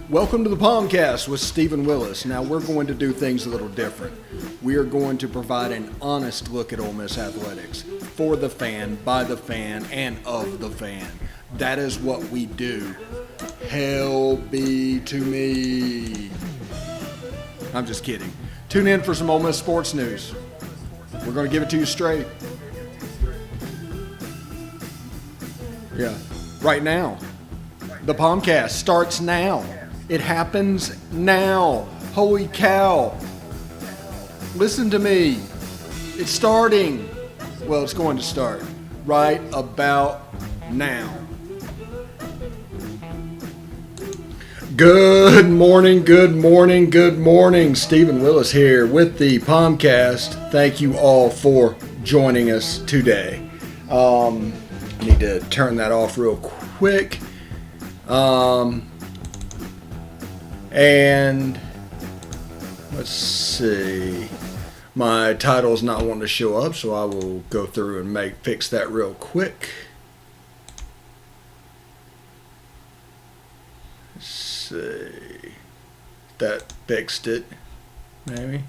Welcome to the POMcast with Stephen Willis. Now we're going to do things a little different. We are going to provide an honest look at Ole Miss athletics for the fan, by the fan, and of the fan. That is what we do. Hell be to me. I'm just kidding. Tune in for some Ole Miss sports news. We're going to give it to you straight. Yeah, right now. The POMcast starts now. It happens now. Holy cow. Listen to me. It's starting. Well, it's going to start right about now. Good morning, good morning, good morning. Stephen Willis here with the POMcast. Thank you all for joining us today. I need to turn that off real quick. And let's see. My title's not wanting to show up, so I will go through and fix that real quick. Let's see. That fixed it, maybe.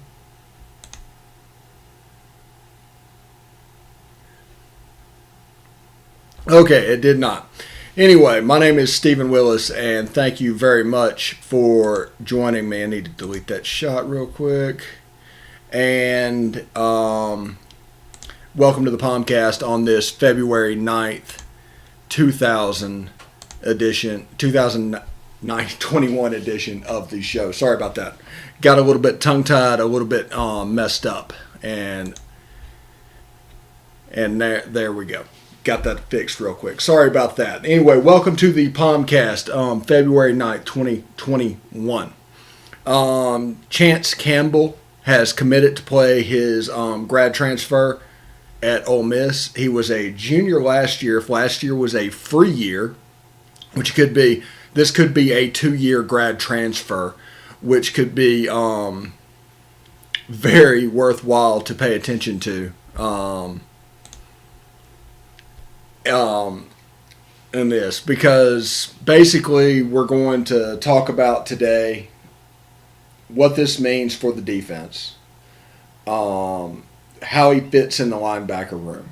Okay, it did not. Anyway, my name is Stephen Willis, and thank you very much for joining me. I need to delete that shot real quick. And welcome to the POMcast on this February 9th, 2021 edition of the show. Sorry about that. Got a little bit tongue-tied, a little bit messed up, and there we go. Got that fixed real quick. Sorry about that. Anyway, welcome to the POMcast, February 9th, 2021. Chance Campbell has committed to play his grad transfer at Ole Miss. He was a junior last year. If last year was a free year, which could be, this could be a 2-year grad transfer, which could be very worthwhile to pay attention to. In this, because basically we're going to talk about today what this means for the defense, how he fits in the linebacker room,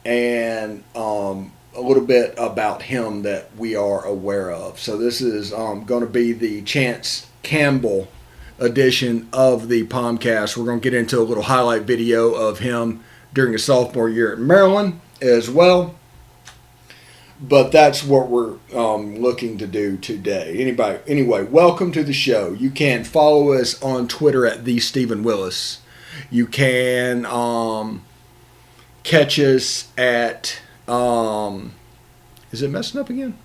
and a little bit about him that we are aware of. So this is going to be the Chance Campbell edition of the POMcast. We're going to get into a little highlight video of him during his sophomore year at Maryland as well, but that's what we're looking to do today. Anyway, welcome to the show. You can follow us on Twitter at the Stephen Willis. You can catch us at is it messing up again?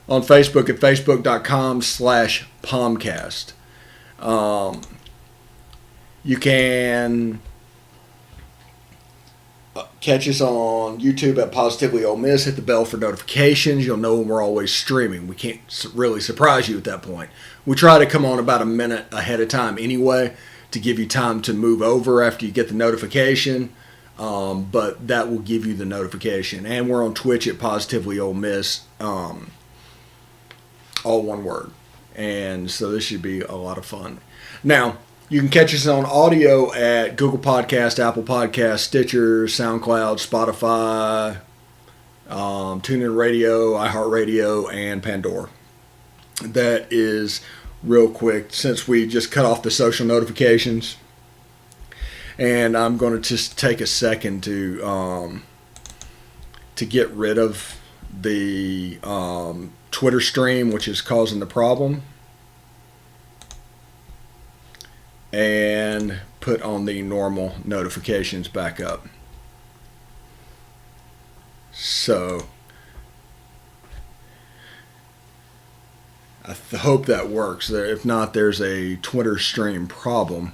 On Facebook at facebook.com/POMcast. You can catch us on YouTube at Positively Ole Miss. Hit the bell for notifications. You'll know when we're always streaming. We can't really surprise you at that point. We try to come on about a minute ahead of time anyway to give you time to move over after you get the notification. But that will give you the notification. And we're on Twitch at Positively Ole Miss. All one word. And so this should be a lot of fun. Now, you can catch us on audio at Google Podcast, Apple Podcast, Stitcher, SoundCloud, Spotify, TuneIn Radio, iHeartRadio, and Pandora. That is real quick since we just cut off the social notifications. And I'm going to just take a second to get rid of the Twitter stream, which is causing the problem, and put on the normal notifications back up. So I hope that works. If not, there's a Twitter stream problem,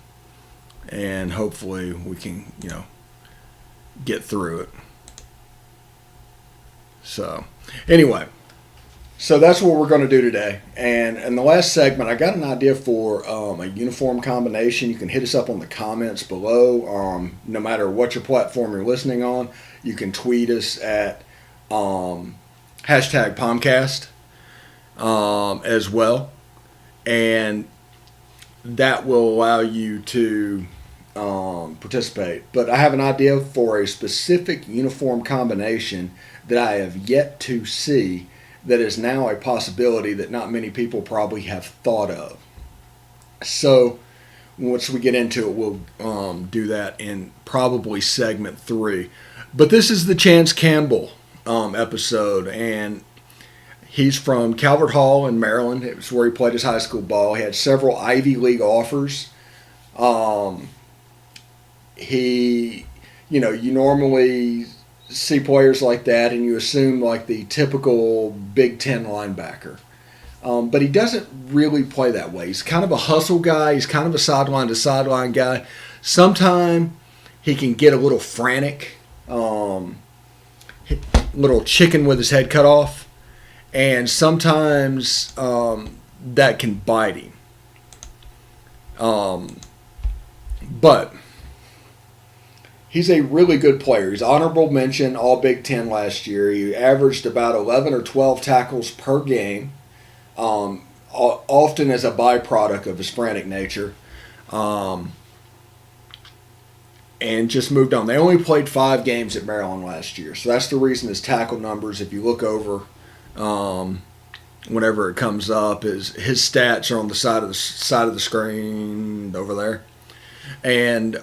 and hopefully we can, get through it. So anyway, so that's what we're going to do today. And in the last segment, I got an idea for a uniform combination. You can hit us up on the comments below. No matter what your platform you're listening on, you can tweet us at hashtag POMcast. as well, and that will allow you to participate. But I have an idea for a specific uniform combination that I have yet to see that is now a possibility that not many people probably have thought of. So once we get into it, we'll do that in probably segment 3. But this is the Chance Campbell episode, and he's from Calvert Hall in Maryland. It was where he played his high school ball. He had several Ivy League offers. You normally see players like that, and you assume like the typical Big Ten linebacker. But he doesn't really play that way. He's kind of a hustle guy. He's kind of a sideline-to-sideline guy. Sometimes he can get a little frantic, little chicken with his head cut off, and sometimes that can bite him. But he's a really good player. He's honorable mention All Big Ten last year. He averaged about 11 or 12 tackles per game, often as a byproduct of his frantic nature, and just moved on. They only played 5 games at Maryland last year, so that's the reason his tackle numbers, if you look over whenever it comes up, his stats are on the side of the screen over there, and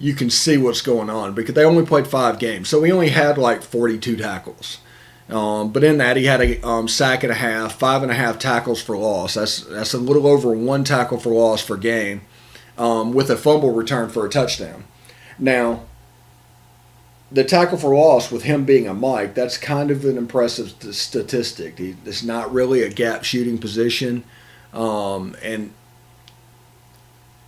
you can see what's going on because they only played 5 games. So he only had like 42 tackles. But in that, he had a sack and a half, 5.5 tackles for loss. That's a little over 1 tackle for loss per game, with a fumble return for a touchdown. Now, the tackle for loss with him being a Mike, that's kind of an impressive statistic. It's not really a gap shooting position, and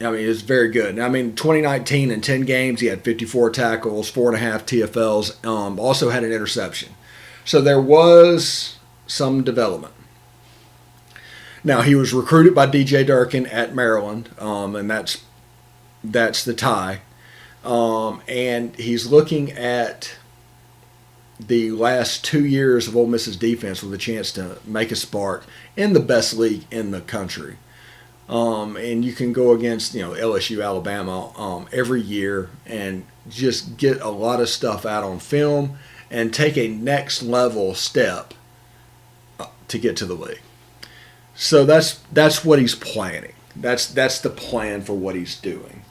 I mean, it's very good. I mean, 2019 in 10 games, he had 54 tackles, 4.5 TFLs, also had an interception. So there was some development. Now, he was recruited by DJ Durkin at Maryland, and that's the tie. And he's looking at the last 2 years of Ole Miss's defense with a chance to make a spark in the best league in the country. And you can go against, LSU, Alabama every year and just get a lot of stuff out on film and take a next level step to get to the league. So that's what he's planning. That's the plan for what he's doing.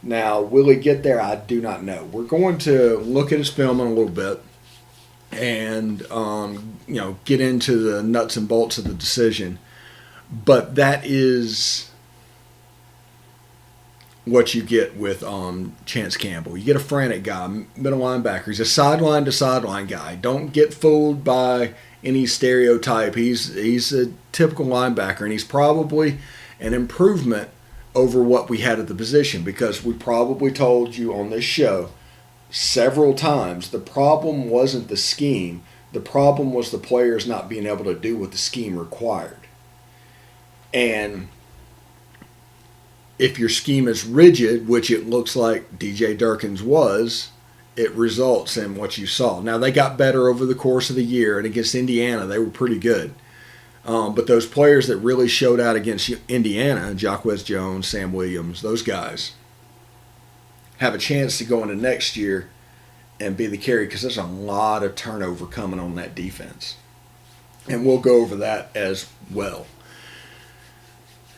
Now, will he get there? I do not know. We're going to look at his film in a little bit and get into the nuts and bolts of the decision. But that is what you get with Chance Campbell. You get a frantic guy, middle linebacker. He's a sideline-to-sideline guy. Don't get fooled by any stereotype. He's a typical linebacker, and he's probably an improvement over what we had at the position, because we probably told you on this show several times the problem wasn't the scheme. The problem was the players not being able to do what the scheme required. And if your scheme is rigid, which it looks like DJ Durkin's was, it results in what you saw. Now, they got better over the course of the year, and against Indiana, they were pretty good. But those players that really showed out against Indiana, Jacquez Jones, Sam Williams, those guys, have a chance to go into next year and be the carry, because there's a lot of turnover coming on that defense. And we'll go over that as well.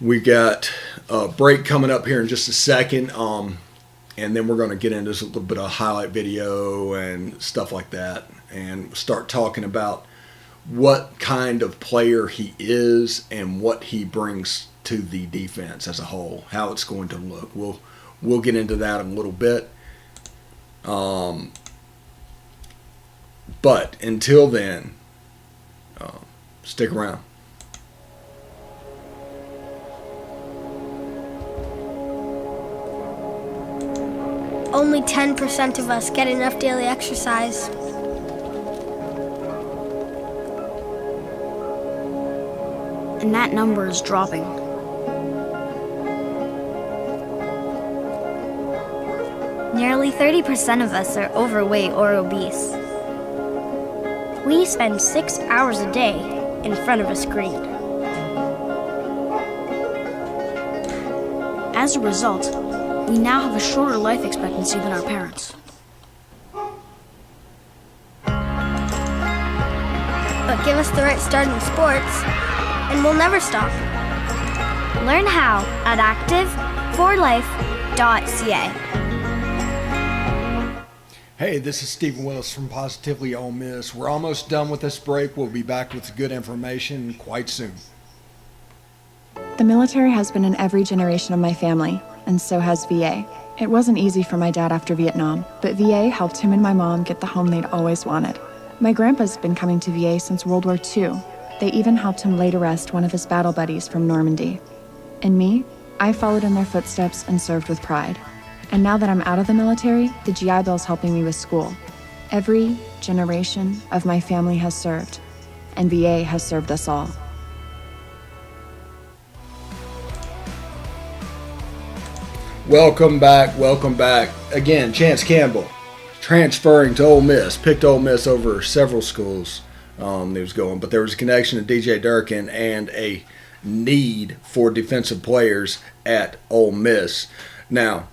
We got a break coming up here in just a second, and then we're going to get into a little bit of highlight video and stuff like that, and start talking about what kind of player he is and what he brings to the defense as a whole, how it's going to look. We'll get into that in a little bit. But until then, stick around. Only 10% of us get enough daily exercise. And that number is dropping. Nearly 30% of us are overweight or obese. We We spend 6 hours a day in front of a screen. As a result, we now have a shorter life expectancy than our parents. But give us the right start in sports, and we'll never stop. Learn how at active4life.ca. Hey, this is Stephen Willis from Positively Ole Miss. We're almost done with this break. We'll be back with good information quite soon. The military has been in every generation of my family, and so has VA. It wasn't easy for my dad after Vietnam, but VA helped him and my mom get the home they'd always wanted. My grandpa's been coming to VA since World War II. They even helped him lay to rest one of his battle buddies from Normandy. And me, I followed in their footsteps and served with pride. And now that I'm out of the military, the GI Bill's helping me with school. Every generation of my family has served, and VA has served us all. Welcome back. Again, Chance Campbell transferring to Ole Miss. Picked Ole Miss over several schools he was going, but there was a connection to DJ Durkin and a need for defensive players at Ole Miss. Now,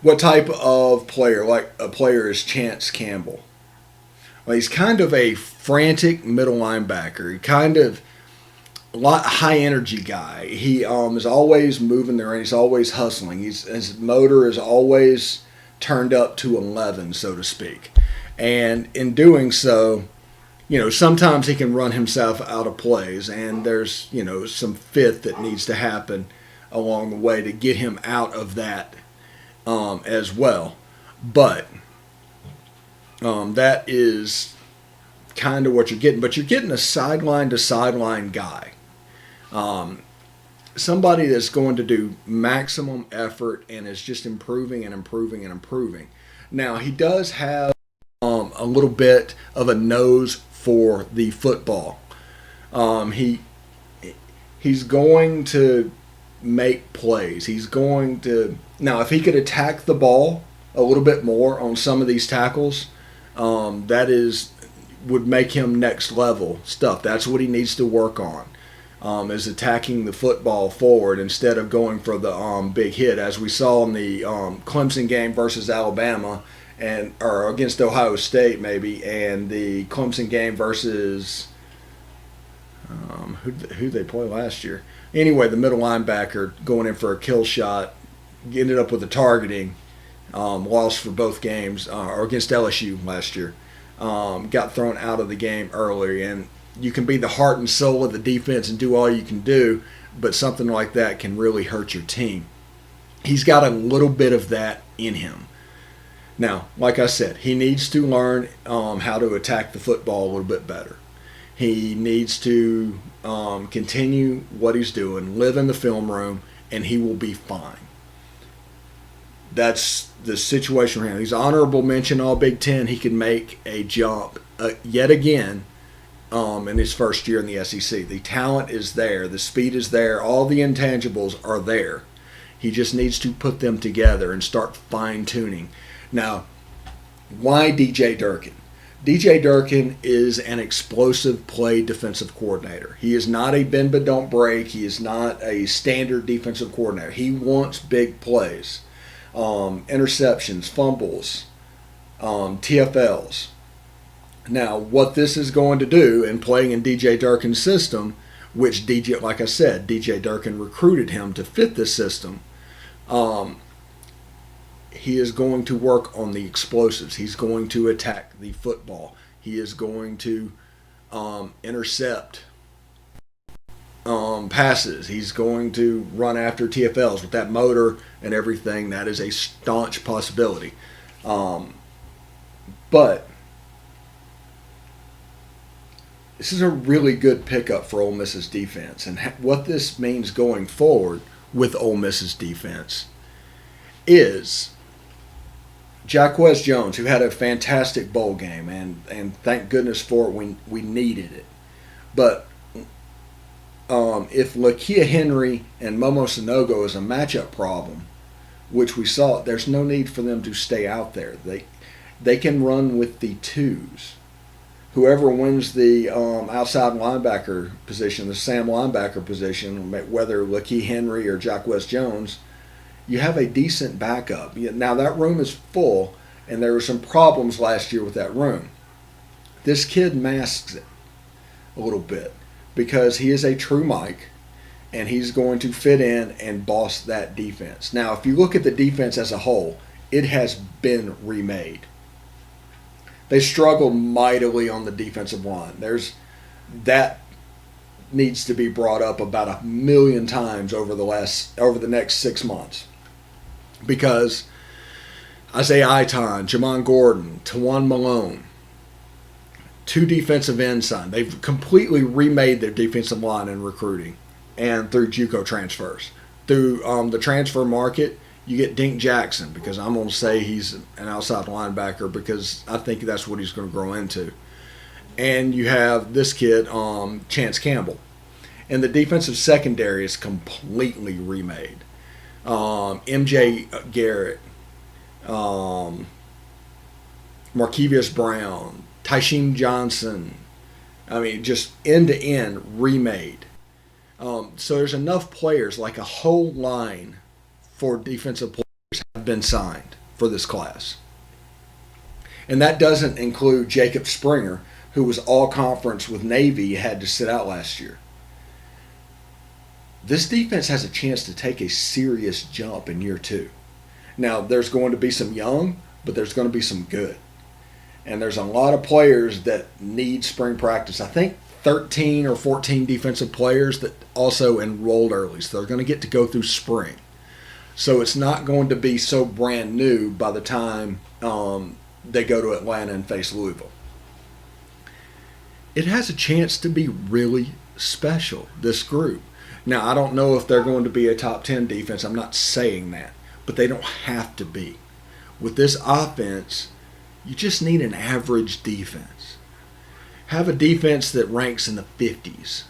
what type of player? Like a player is Chance Campbell? Well, he's kind of a frantic middle linebacker. He kind of a lot high energy guy. He is always moving there and he's always hustling. His motor is always turned up to 11, so to speak. And in doing so, sometimes he can run himself out of plays, and there's, some fifth that needs to happen along the way to get him out of that as well. But that is kind of what you're getting. But you're getting a sideline to sideline guy. Somebody that's going to do maximum effort and is just improving and improving and improving. Now, he does have a little bit of a nose for the football. He's going to make plays. He's going to... Now, if he could attack the ball a little bit more on some of these tackles, would make him next level stuff. That's what he needs to work on. Is attacking the football forward instead of going for the big hit, as we saw in the Clemson game versus Alabama, or against Ohio State maybe, and the Clemson game versus who they play last year. Anyway, the middle linebacker going in for a kill shot, ended up with a targeting, loss for both games, or against LSU last year. Got thrown out of the game early, and you can be the heart and soul of the defense and do all you can do, but something like that can really hurt your team. He's got a little bit of that in him. Now, like I said, he needs to learn how to attack the football a little bit better. He needs to continue what he's doing, live in the film room, and he will be fine. That's the situation we're in. He's honorable mention all Big Ten. He can make a jump yet again in his first year in the SEC. The talent is there. The speed is there. All the intangibles are there. He just needs to put them together and start fine-tuning. Now, why DJ Durkin? DJ Durkin is an explosive play defensive coordinator. He is not a bend but don't break. He is not a standard defensive coordinator. He wants big plays, interceptions, fumbles, TFLs. Now, what this is going to do in playing in DJ Durkin's system, which like I said, DJ Durkin recruited him to fit this system, he is going to work on the explosives. He's going to attack the football. He is going to intercept passes. He's going to run after TFLs with that motor and everything. That is a staunch possibility. But this is a really good pickup for Ole Miss's defense. And what this means going forward with Ole Miss's defense is Jaquez Jones, who had a fantastic bowl game, and thank goodness for it. We needed it. But if Lakia Henry and Momo Sanogo is a matchup problem, which we saw, there's no need for them to stay out there. They can run with the twos. whoever wins the outside linebacker position, the Sam linebacker position, whether Lakeith Henry or Jacquez Jones, you have a decent backup. Now that room is full, and there were some problems last year with that room. This kid masks it a little bit because he is a true Mike, and he's going to fit in and boss that defense. Now, if you look at the defense as a whole, it has been remade. They struggled mightily on the defensive line. That needs to be brought up about 1,000,000 times over the next 6 months, because Isaiah Iton, Jamon Gordon, Tawan Malone, 2 defensive ends signed. They've completely remade their defensive line in recruiting and through JUCO transfers. Through the transfer market, you get Dink Jackson, because I'm going to say he's an outside linebacker because I think that's what he's going to grow into. And you have this kid, Chance Campbell. And the defensive secondary is completely remade. MJ Garrett, Markevious Brown, Tysheem Johnson. I mean, just end-to-end remade. So there's enough players, like a whole line for defensive players have been signed for this class. And that doesn't include Jacob Springer, who was all-conference with Navy, had to sit out last year. This defense has a chance to take a serious jump in year 2. Now, there's going to be some young, but there's going to be some good. And there's a lot of players that need spring practice. I think 13 or 14 defensive players that also enrolled early. So they're going to get to go through spring. So it's not going to be so brand new by the time they go to Atlanta and face Louisville. It has a chance to be really special, this group. Now, I don't know if they're going to be a top 10 defense. I'm not saying that. But they don't have to be. With this offense, you just need an average defense. Have a defense that ranks in the 50s.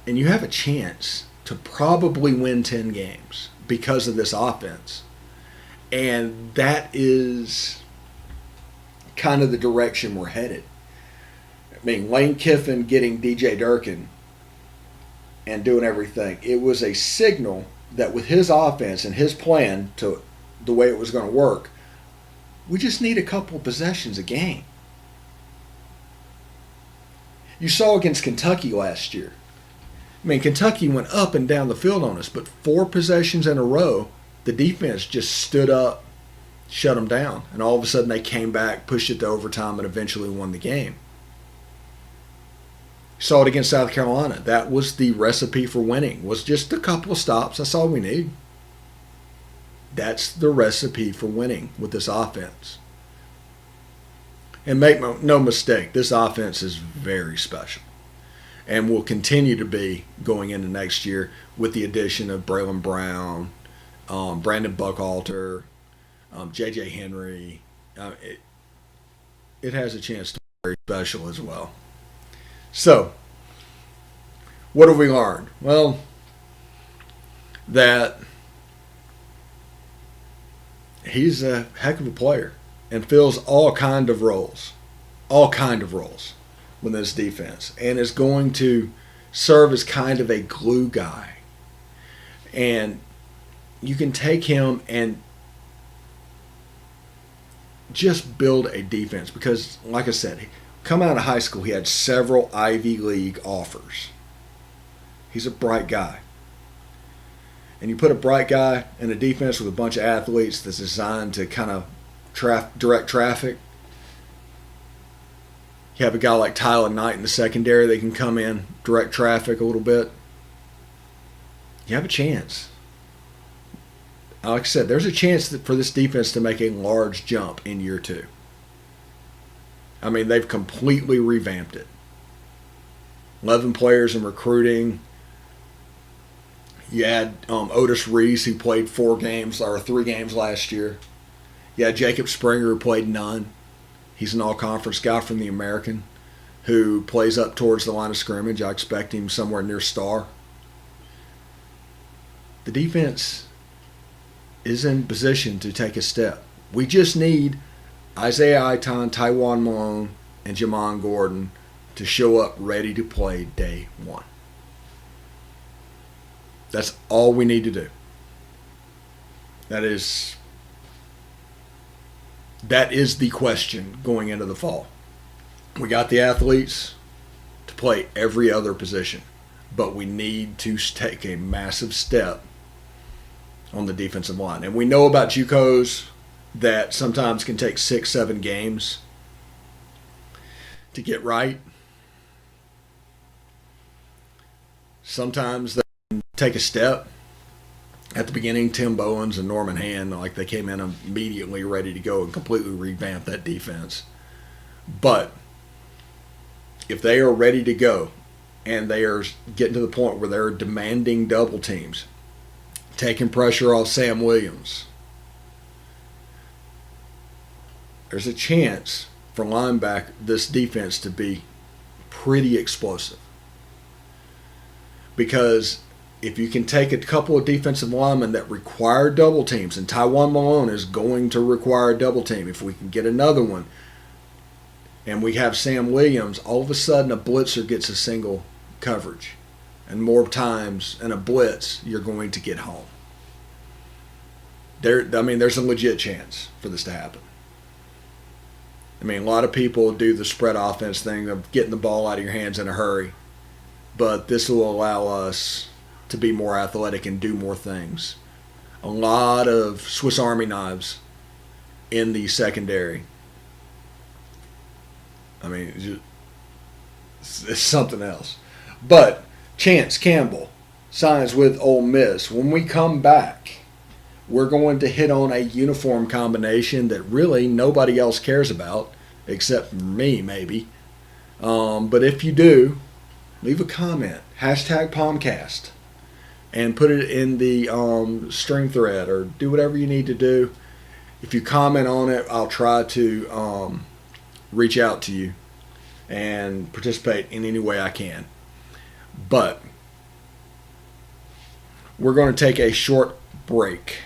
And you have a chance to probably win 10 games because of this offense. And that is kind of the direction we're headed. I mean, Lane Kiffin getting DJ Durkin and doing everything, it was a signal that with his offense and his plan to the way it was going to work, we just need a couple of possessions a game. You saw against Kentucky last year. I mean, Kentucky went up and down the field on us, but 4 possessions in a row, the defense just stood up, shut them down, and all of a sudden they came back, pushed it to overtime, and eventually won the game. Saw it against South Carolina. That was the recipe for winning, was just a couple of stops. That's all we need. That's the recipe for winning with this offense. And make no mistake, this offense is very special and will continue to be going into next year with the addition of Braylon Brown, Brandon Buckhalter, J.J. Henry. It has a chance to be very special as well. So, what have we learned? Well, that he's a heck of a player and fills all kind of roles with this defense, and is going to serve as kind of a glue guy. And you can take him and just build a defense because, like I said, come out of high school, he had several Ivy League offers. He's a bright guy. And you put a bright guy in a defense with a bunch of athletes that's designed to kind of direct traffic. You have a guy like Tyler Knight in the secondary that can come in, direct traffic a little bit. You have a chance. Like I said, there's a chance for this defense to make a large jump in year 2. I mean, they've completely revamped it. 11 players in recruiting. You add Otis Reese, who played 3 games last year. You had Jacob Springer, who played none. He's an all-conference guy from the American who plays up towards the line of scrimmage. I expect him somewhere near star. The defense is in position to take a step. We just need Isaiah Iton, Tywan Malone, and Jamon Gordon to show up ready to play day one. That's all we need to do. That is the question going into the fall. We got the athletes to play every other position, but we need to take a massive step on the defensive line. And we know about JUCOs that sometimes can take 6-7 games to get right. Sometimes they can take a step. At the beginning, Tim Bowens and Norman Hand, like they came in immediately ready to go and completely revamp that defense. But if they are ready to go and they are getting to the point where they're demanding double teams, taking pressure off Sam Williams, there's a chance for this defense to be pretty explosive. Because if you can take a couple of defensive linemen that require double teams, and Tywan Malone is going to require a double team, if we can get another one, and we have Sam Williams, all of a sudden a blitzer gets a single coverage. And more times in a blitz, you're going to get home. There's a legit chance for this to happen. A lot of people do the spread offense thing of getting the ball out of your hands in a hurry. But this will allow us to be more athletic and do more things. A lot of Swiss Army knives in the secondary. It's something else. But Chance Campbell signs with Ole Miss. When we come back, we're going to hit on a uniform combination that really nobody else cares about, except me maybe. But if you do, leave a comment, #POMcast, and put it in the string thread or do whatever you need to do. If you comment on it, I'll try to reach out to you and participate in any way I can. But we're going to take a short break.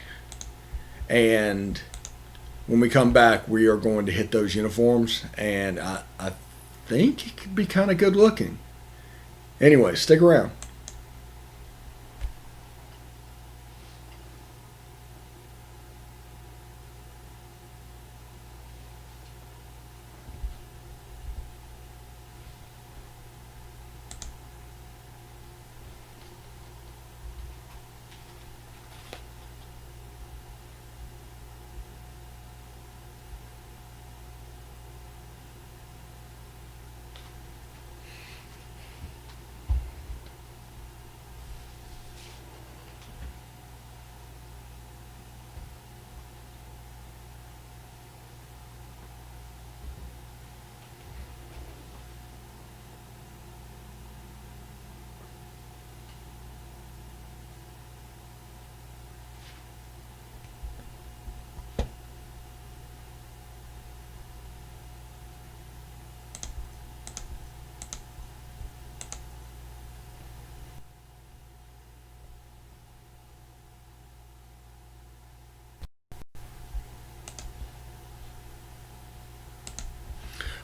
And when we come back, we are going to hit those uniforms. And I think it could be kind of good looking. Anyway, stick around.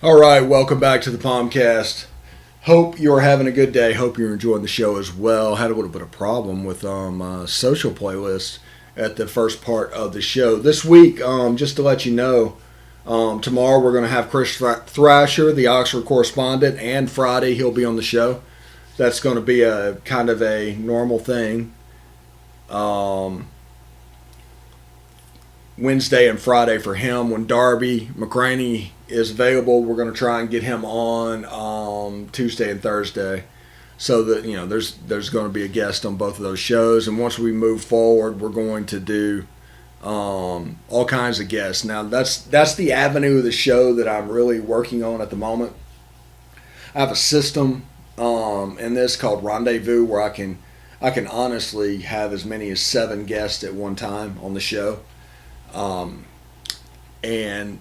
All right, welcome back to the POMcast. Hope you're having a good day. Hope you're enjoying the show as well. Had a little bit of problem with social playlist at the first part of the show. This week, just to let you know, tomorrow we're going to have Chris Thrasher, the Oxford correspondent, and Friday he'll be on the show. That's going to be a kind of a normal thing. Wednesday and Friday for him. When Darby McCraney is available, we're going to try and get him on Tuesday and Thursday, so that there's going to be a guest on both of those shows. And once we move forward, we're going to do all kinds of guests. Now that's the avenue of the show that I'm really working on at the moment. I have a system in this called Rendezvous where I can honestly have as many as 7 guests at one time on the show. And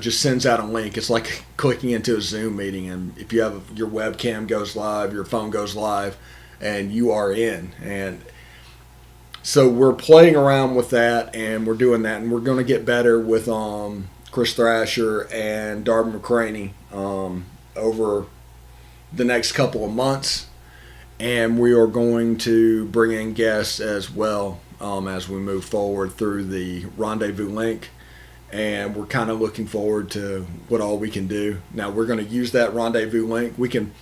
just sends out a link. It's like clicking into a Zoom meeting, and if you have your webcam goes live, your phone goes live, and you are in. And so we're playing around with that, and we're doing that, and we're going to get better with Chris Thrasher and Darby McCraney over the next couple of months. And we are going to bring in guests as well as we move forward through the Rendezvous link. And we're kind of looking forward to what all we can do. Now, we're going to use that Rendezvous link. We can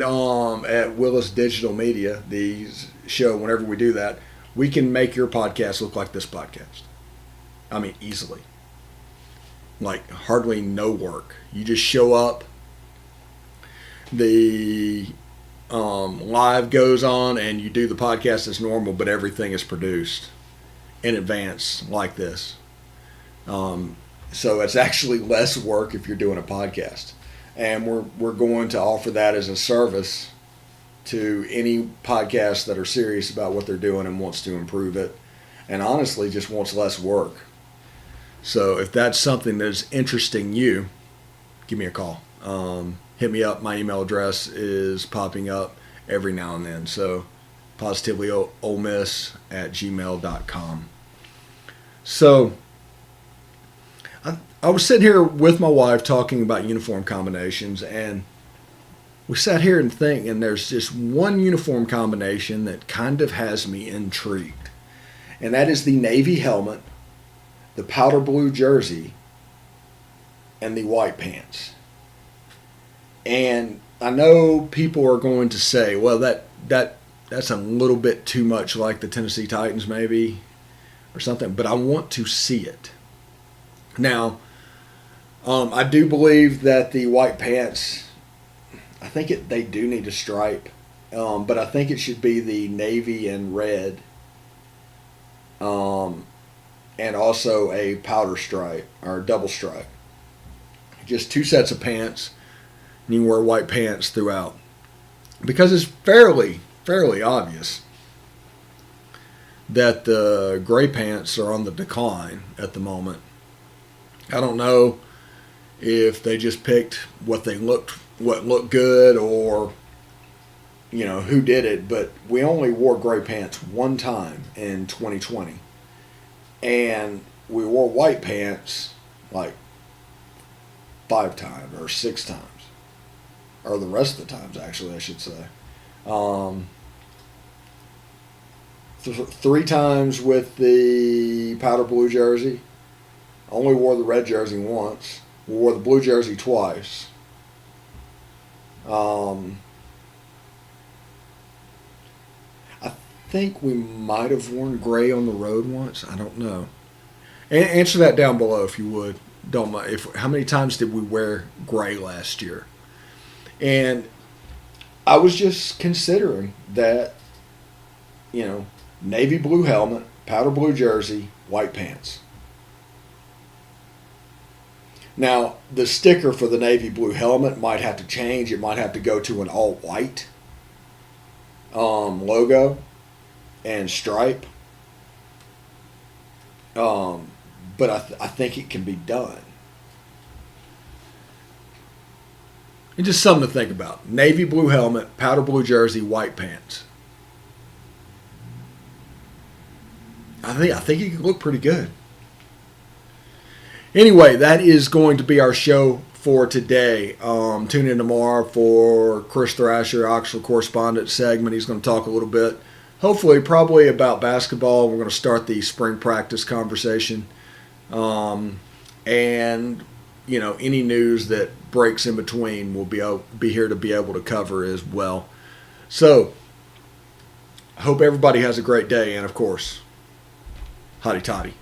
at Willis Digital Media, the show, whenever we do that, we can make your podcast look like this podcast. I mean, easily. Like, hardly no work. You just show up. The live goes on and you do the podcast as normal, but everything is produced in advance like this. So it's actually less work if you're doing a podcast. And we're going to offer that as a service to any podcasts that are serious about what they're doing and wants to improve it, and honestly just wants less work. So if that's something that's interesting you, give me a call. Hit me up. My email address is popping up every now and then. So positivelyolemiss@gmail.com. So I was sitting here with my wife talking about uniform combinations, and we sat here and think, and there's just one uniform combination that kind of has me intrigued, and that is the navy helmet, the powder blue jersey, and the white pants. And I know people are going to say, well, that's a little bit too much like the Tennessee Titans maybe or something, but I want to see it. Now, I do believe that the white pants, I think they do need a stripe, but I think it should be the navy and red, and also a powder stripe or double stripe. Just 2 sets of pants, and you can wear white pants throughout, because it's fairly obvious that the gray pants are on the decline at the moment. I don't know if they just picked what looked good, or who did it, but we only wore gray pants one time in 2020, and we wore white pants like 5 times or 6 times, or the rest of the times actually I should say. 3 times with the powder blue jersey. Only wore the red jersey once. We wore the blue jersey twice. I think we might have worn gray on the road once. I don't know. Answer that down below if you would. Don't mind. How many times did we wear gray last year? And I was just considering that, navy blue helmet, powder blue jersey, white pants. Now, the sticker for the navy blue helmet might have to change. It might have to go to an all-white logo and stripe. But I think it can be done. And just something to think about. Navy blue helmet, powder blue jersey, white pants. I think it could look pretty good. Anyway, that is going to be our show for today. Tune in tomorrow for Chris Thrasher, Oxford correspondent segment. He's going to talk a little bit, hopefully, probably about basketball. We're going to start the spring practice conversation. And, any news that breaks in between will be here to be able to cover as well. So, I hope everybody has a great day. And, of course, hotty toddy.